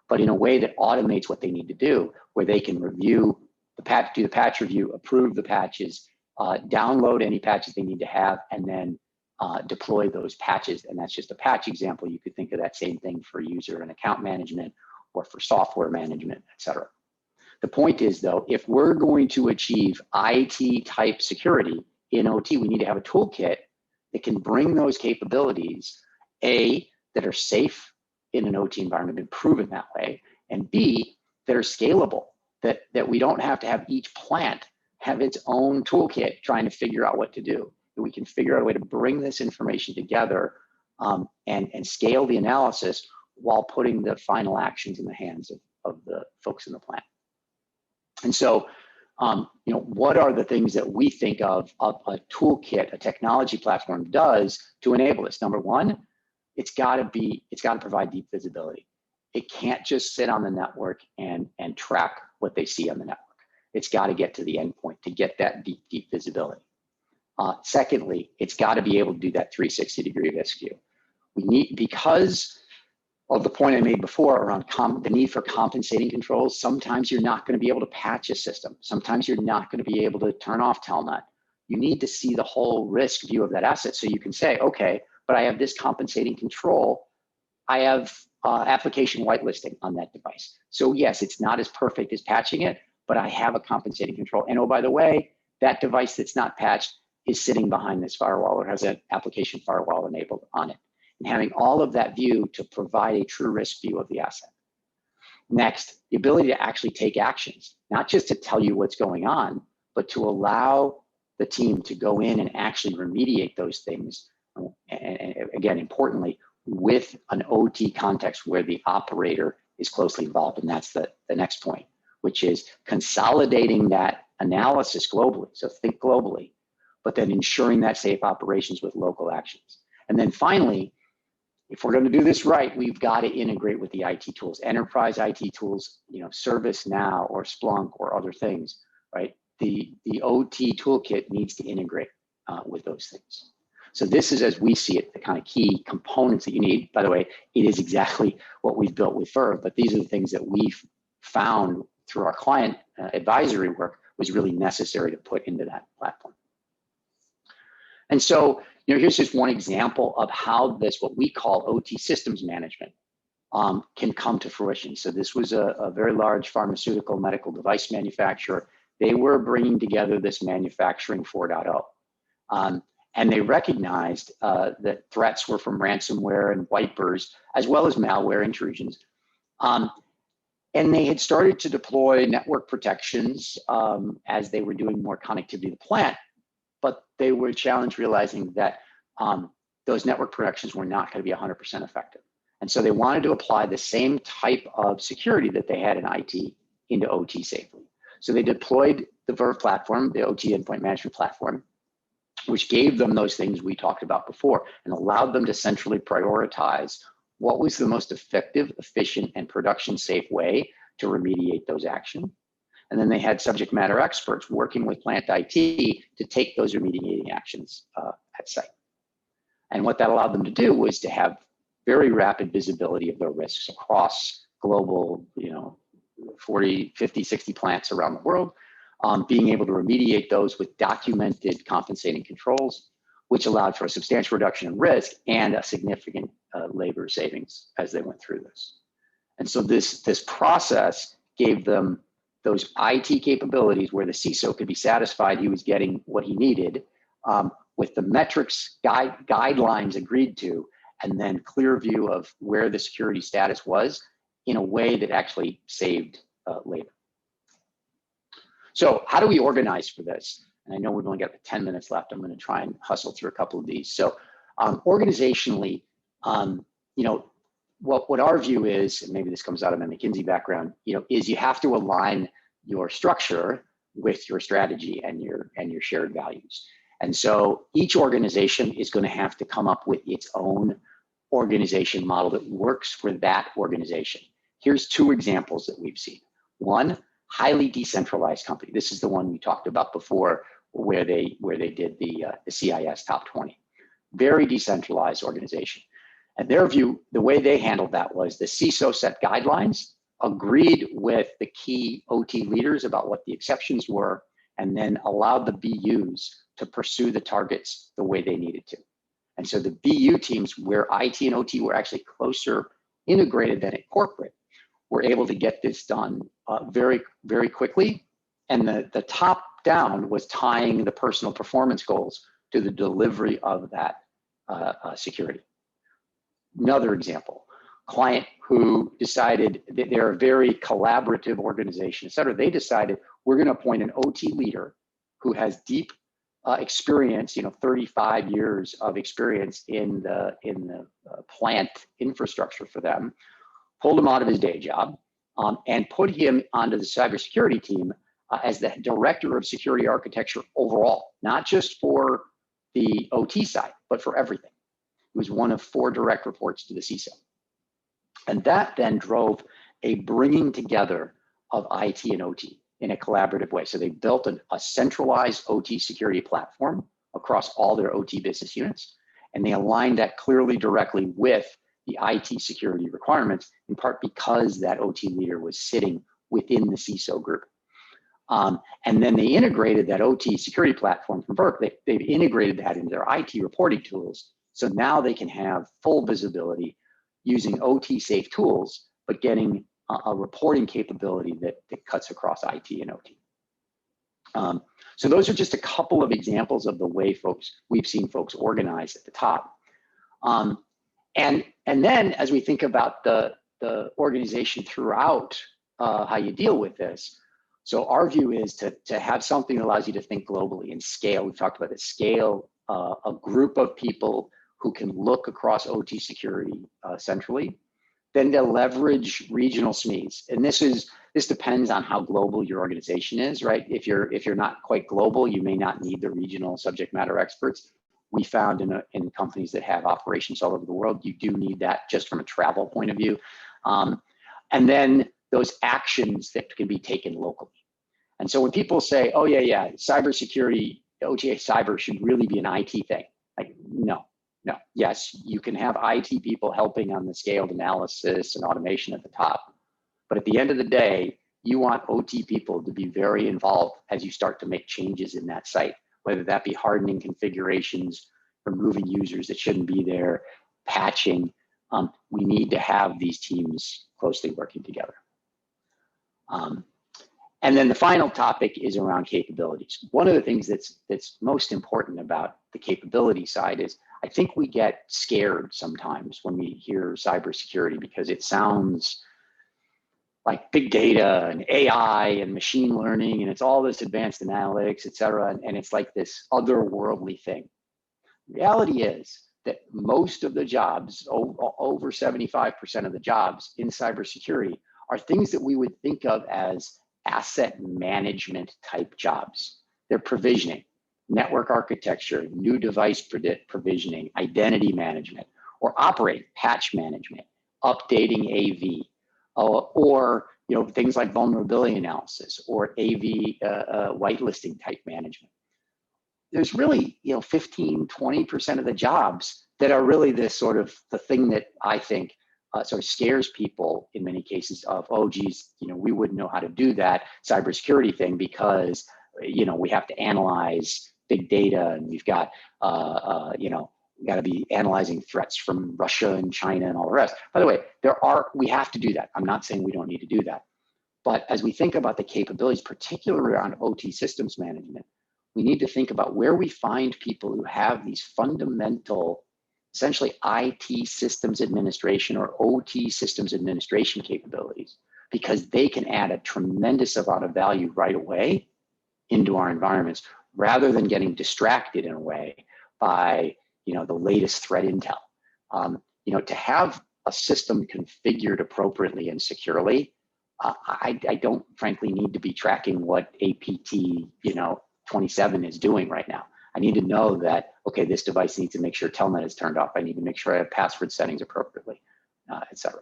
but in a way that automates what they need to do, where they can review the patch, do the patch review, approve the patches, download any patches they need to have, and then deploy those patches. And that's just a patch example. You could think of that same thing for user and account management or for software management, et cetera. The point is, though, if we're going to achieve IT type security in OT, we need to have a toolkit that can bring those capabilities, A, that are safe in an OT environment and proven that way, and B, that are scalable, that we don't have to have each plant have its own toolkit trying to figure out what to do. That we can figure out a way to bring this information together and scale the analysis while putting the final actions in the hands of the folks in the plant. And so, what are the things that we think of a toolkit, a technology platform does to enable this? Number one, it's got to provide deep visibility. It can't just sit on the network and track what they see on the network. It's got to get to the endpoint to get that deep visibility. Secondly, it's got to be able to do that 360-degree risk view. We need, because Well, the point I made before around the need for compensating controls, sometimes you're not going to be able to patch a system. Sometimes you're not going to be able to turn off telnet. You need to see the whole risk view of that asset so you can say, okay, but I have this compensating control. I have application whitelisting on that device. So yes, it's not as perfect as patching it, but I have a compensating control. And oh, by the way, that device that's not patched is sitting behind this firewall or has an application firewall enabled on it. And having all of that view to provide a true risk view of the asset. Next, the ability to actually take actions, not just to tell you what's going on, but to allow the team to go in and actually remediate those things. And again, importantly, with an OT context where the operator is closely involved. And that's the next point, which is consolidating that analysis globally. So think globally, but then ensuring that safe operations with local actions. And then finally, if we're going to do this right, we've got to integrate with the IT tools, enterprise IT tools, ServiceNow or Splunk or other things, right? The OT toolkit needs to integrate with those things. So this is, as we see it, the kind of key components that you need. By the way, it is exactly what we've built with Verve, but these are the things that we've found through our client advisory work was really necessary to put into that platform. And so, here's just one example of how this, what we call OT systems management, can come to fruition. So this was a very large pharmaceutical medical device manufacturer. They were bringing together this manufacturing 4.0. And they recognized that threats were from ransomware and wipers, as well as malware intrusions. And they had started to deploy network protections as they were doing more connectivity to the plant, but they were challenged realizing that those network protections were not going to be 100% effective. And so they wanted to apply the same type of security that they had in IT into OT safely. So they deployed the Verve platform, the OT endpoint management platform, which gave them those things we talked about before and allowed them to centrally prioritize what was the most effective, efficient, and production safe way to remediate those actions. And then they had subject matter experts working with plant IT to take those remediating actions at site. And what that allowed them to do was to have very rapid visibility of their risks across global, 40, 50, 60 plants around the world, being able to remediate those with documented compensating controls, which allowed for a substantial reduction in risk and a significant labor savings as they went through this. And so this process gave them those IT capabilities where the CISO could be satisfied he was getting what he needed with the metrics guidelines agreed to, and then clear view of where the security status was in a way that actually saved labor. So how do we organize for this? And I know we've only got 10 minutes left. I'm going to try and hustle through a couple of these. So organizationally, what our view is, and maybe this comes out of my McKinsey background, is you have to align your structure with your strategy and your shared values. And so each organization is going to have to come up with its own organization model that works for that organization. Here's two examples that we've seen. One, highly decentralized company. This is the one we talked about before, where they did the CIS top 20. Very decentralized organization. And their view, the way they handled that was the CISO set guidelines, agreed with the key OT leaders about what the exceptions were, and then allowed the BUs to pursue the targets the way they needed to. And so the BU teams, where IT and OT were actually closer integrated than at corporate, were able to get this done very, very quickly. And the top down was tying the personal performance goals to the delivery of that security. Another example, client who decided that they're a very collaborative organization, et cetera. They decided we're going to appoint an OT leader who has deep experience, 35 years of experience in the plant infrastructure for them, pulled him out of his day job, and put him onto the cybersecurity team as the director of security architecture overall, not just for the OT side, but for everything. He was one of 4 direct reports to the CISO. And that then drove a bringing together of IT and OT in a collaborative way. So they built a centralized OT security platform across all their OT business units, and they aligned that clearly directly with the IT security requirements, in part because that OT leader was sitting within the CISO group. And then they integrated that OT security platform from Verve. They've integrated that into their IT reporting tools. So now they can have full visibility using OT safe tools, but getting a reporting capability that cuts across IT and OT. So those are just a couple of examples of the way we've seen folks organize at the top. And then as we think about the organization throughout how you deal with this, so our view is to have something that allows you to think globally and scale. We've talked about this, scale a group of people who can look across OT security centrally, then to leverage regional SMEs. And this depends on how global your organization is, right? If you're not quite global, you may not need the regional subject matter experts. We found in companies that have operations all over the world, you do need that just from a travel point of view. And then those actions that can be taken locally. And so when people say, oh yeah, cybersecurity, OTA cyber should really be an IT thing. Like, no. Yes, you can have IT people helping on the scaled analysis and automation at the top. But at the end of the day, you want OT people to be very involved as you start to make changes in that site, whether that be hardening configurations, removing users that shouldn't be there, patching. We need to have these teams closely working together. And then the final topic is around capabilities. One of the things that's most important about the capability side is I think we get scared sometimes when we hear cybersecurity because it sounds like big data and AI and machine learning, and it's all this advanced analytics, et cetera, and it's like this otherworldly thing. Reality is that most of the jobs, over 75% of the jobs in cybersecurity, are things that we would think of as asset management type jobs. They're provisioning, network architecture, new device provisioning, identity management, or operate patch management, updating AV, or things like vulnerability analysis or AV whitelisting type management. There's really 15, 20% of the jobs that are really this sort of the thing that I think sort of scares people in many cases of, oh geez, we wouldn't know how to do that cybersecurity thing because we have to analyze big data and we've got we got to be analyzing threats from Russia and China and all the rest. By the way, we have to do that. I'm not saying we don't need to do that. But as we think about the capabilities, particularly around OT systems management, we need to think about where we find people who have these fundamental, essentially IT systems administration or OT systems administration capabilities, because they can add a tremendous amount of value right away into our environments, rather than getting distracted in a way by the latest threat intel. To have a system configured appropriately and securely, I don't frankly need to be tracking what APT 27 is doing right now. I need to know that, okay, this device needs to make sure telnet is turned off. I need to make sure I have password settings appropriately, et cetera.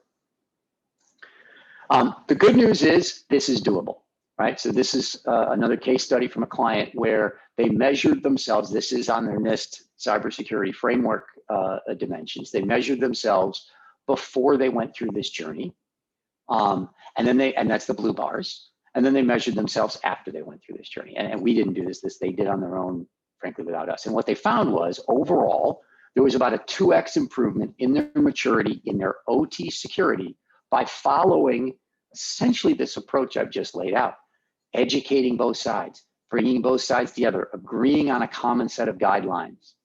The good news is this is doable, right? So this is another case study from a client where they measured themselves. This is on their NIST cybersecurity framework dimensions. They measured themselves before they went through this journey. And that's the blue bars. And then they measured themselves after they went through this journey. And we didn't do this they did on their own, frankly, without us. And what they found was overall, there was about a 2x improvement in their maturity in their OT security by following essentially this approach I've just laid out, educating both sides, bringing both sides together, agreeing on a common set of guidelines,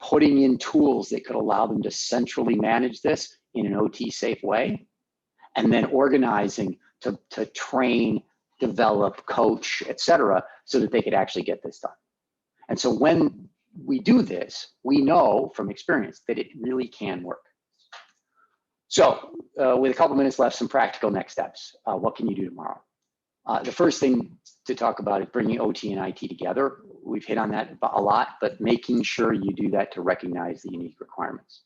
putting in tools that could allow them to centrally manage this in an OT safe way, and then organizing to train, develop, coach, et cetera, so that they could actually get this done. And so when we do this, we know from experience that it really can work. So with a couple minutes left, some practical next steps. What can you do tomorrow? The first thing to talk about is bringing OT and IT together. We've hit on that a lot, but making sure you do that to recognize the unique requirements.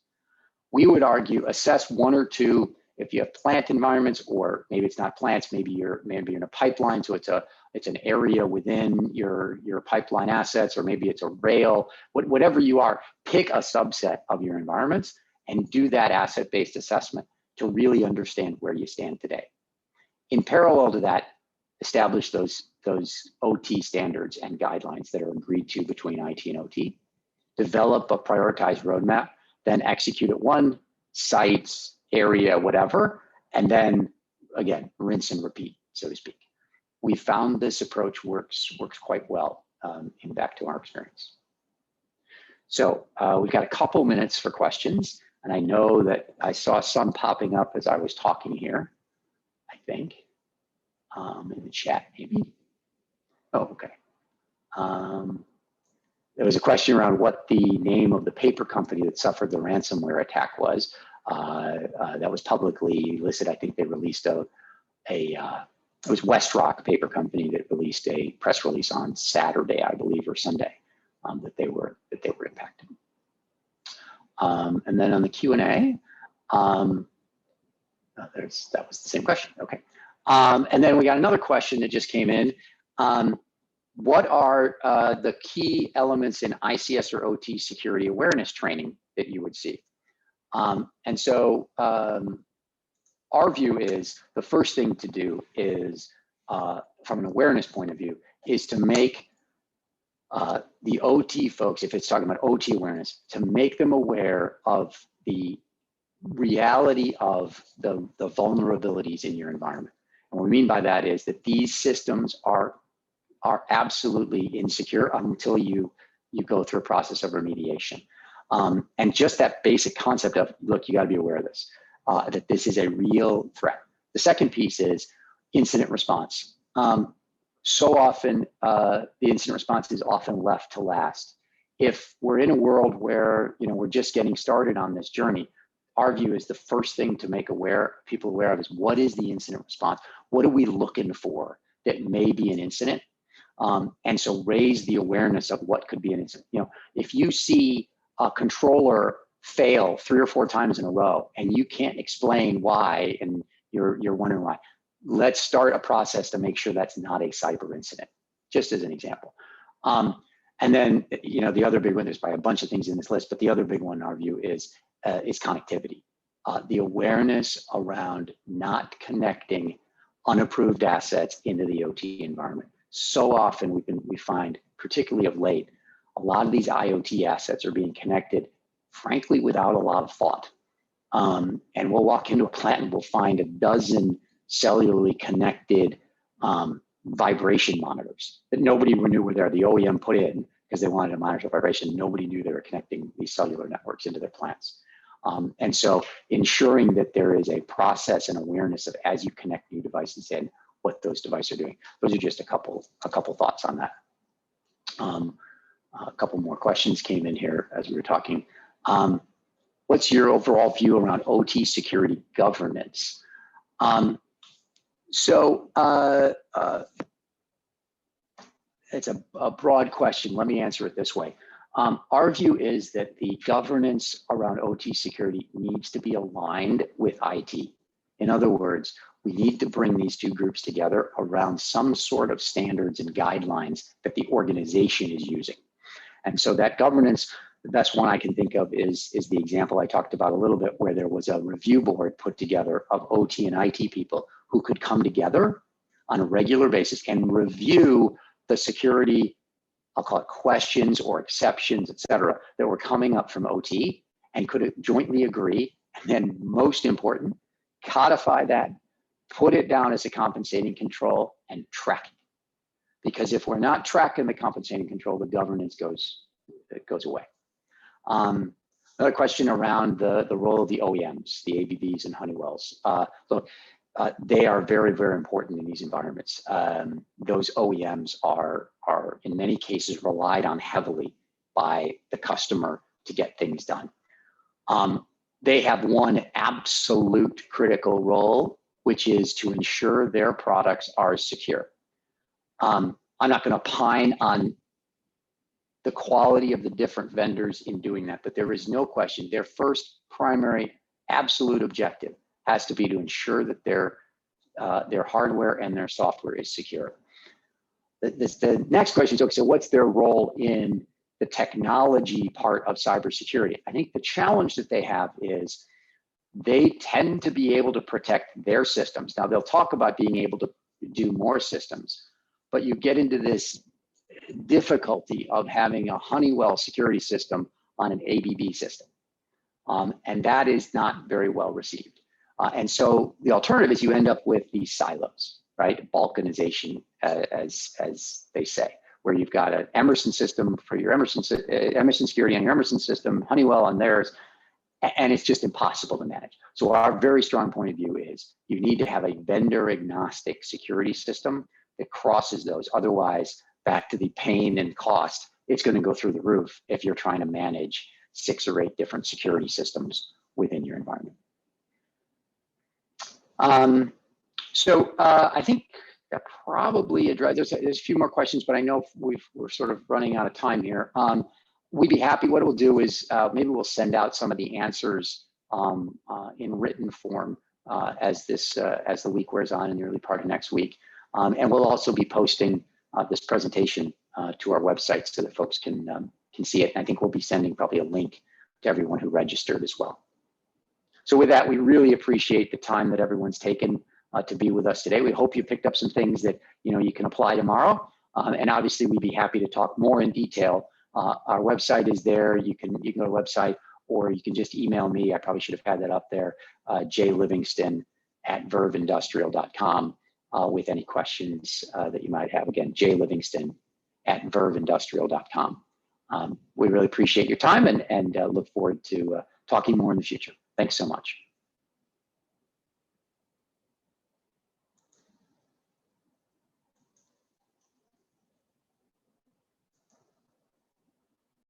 We would argue assess one or two. If you have plant environments, or maybe it's not plants, maybe you're in a pipeline, so it's an area within your pipeline assets, or maybe it's a rail, whatever you are, pick a subset of your environments and do that asset-based assessment to really understand where you stand today. In parallel to that, establish those OT standards and guidelines that are agreed to between IT and OT, develop a prioritized roadmap, then execute at one sites, area, whatever, and then again, rinse and repeat, so to speak. We found this approach works quite well in back to our experience. So we've got a couple minutes for questions, and I know that I saw some popping up as I was talking here, I think, in the chat maybe. Oh, okay. There was a question around what the name of the paper company that suffered the ransomware attack was. That was publicly listed. I think they released it was WestRock Paper Company that released a press release on Saturday, I believe, or Sunday, that they were impacted. And then on the Q&A, that was the same question. Okay. And then we got another question that just came in. What are the key elements in ICS or OT security awareness training that you would see? And so our view is the first thing to do is, from an awareness point of view, is to make the OT folks, if it's talking about OT awareness, to make them aware of the reality of the vulnerabilities in your environment. And what we mean by that is that these systems are absolutely insecure until you go through a process of remediation. And just that basic concept of, look, you got to be aware of this, that this is a real threat. The second piece is incident response. So often, the incident response is often left to last. If we're in a world where we're just getting started on this journey, our view is the first thing to make people aware of is, what is the incident response? What are we looking for that may be an incident? And so raise the awareness of what could be an incident. If you see a controller fail 3 or 4 times in a row and you can't explain why, and you're wondering why, let's start a process to make sure that's not a cyber incident, just as an example. And then, the other big one, there's probably a bunch of things in this list, but the other big one in our view is connectivity. The awareness around not connecting unapproved assets into the OT environment. So often we find, particularly of late, a lot of these IoT assets are being connected, frankly, without a lot of thought. And we'll walk into a plant and we'll find a dozen cellularly connected vibration monitors that nobody knew were there. The OEM put in because they wanted to monitor vibration. Nobody knew they were connecting these cellular networks into their plants. And so ensuring that there is a process and awareness of, as you connect new devices in, what those devices are doing. Those are just a couple thoughts on that. A couple more questions came in here as we were talking. What's your overall view around OT security governance? So it's a broad question. Let me answer it this way. Our view is that the governance around OT security needs to be aligned with IT. In other words, we need to bring these two groups together around some sort of standards and guidelines that the organization is using. And so that governance, the best one I can think of is the example I talked about a little bit, where there was a review board put together of OT and IT people who could come together on a regular basis and review the security, I'll call it questions or exceptions, et cetera, that were coming up from OT, and could jointly agree, and then most important, codify that, put it down as a compensating control, and track it. Because if we're not tracking the compensating control, the governance goes away. Another question around the role of the OEMs, the ABBs and Honeywells. Look, they are very, very important in these environments. Those OEMs are in many cases relied on heavily by the customer to get things done. They have one absolute critical role, which is to ensure their products are secure. I'm not going to opine on the quality of the different vendors in doing that, but there is no question their first primary absolute objective has to be to ensure that their hardware and their software is secure. The next question is, okay, so what's their role in the technology part of cybersecurity. I think the challenge that they have is they tend to be able to protect their systems. Now, they'll talk about being able to do more systems, but you get into this difficulty of having a Honeywell security system on an ABB system. And that is not very well received. And so the alternative is you end up with these silos, right? Balkanization, as they say, where you've got an Emerson system for your Emerson security on your Emerson system, Honeywell on theirs, and it's just impossible to manage. So our very strong point of view is you need to have a vendor-agnostic security system that crosses those. Otherwise, back to the pain and cost, it's going to go through the roof if you're trying to manage 6 or 8 different security systems within your environment. I think that probably addressed, there's a few more questions, but I know we're sort of running out of time here. We'd be happy, what we'll do is maybe we'll send out some of the answers in written form as the week wears on in the early part of next week. And we'll also be posting this presentation to our website so that folks can see it. And I think we'll be sending probably a link to everyone who registered as well. So with that, we really appreciate the time that everyone's taken to be with us today. We hope you picked up some things that you can apply tomorrow. And obviously, we'd be happy to talk more in detail. Our website is there. You can go to the website, or you can just email me. I probably should have had that up there, jlivingston@verveindustrial.com with any questions that you might have. Again, jlivingston@verveindustrial.com. We really appreciate your time and look forward to talking more in the future. Thanks so much.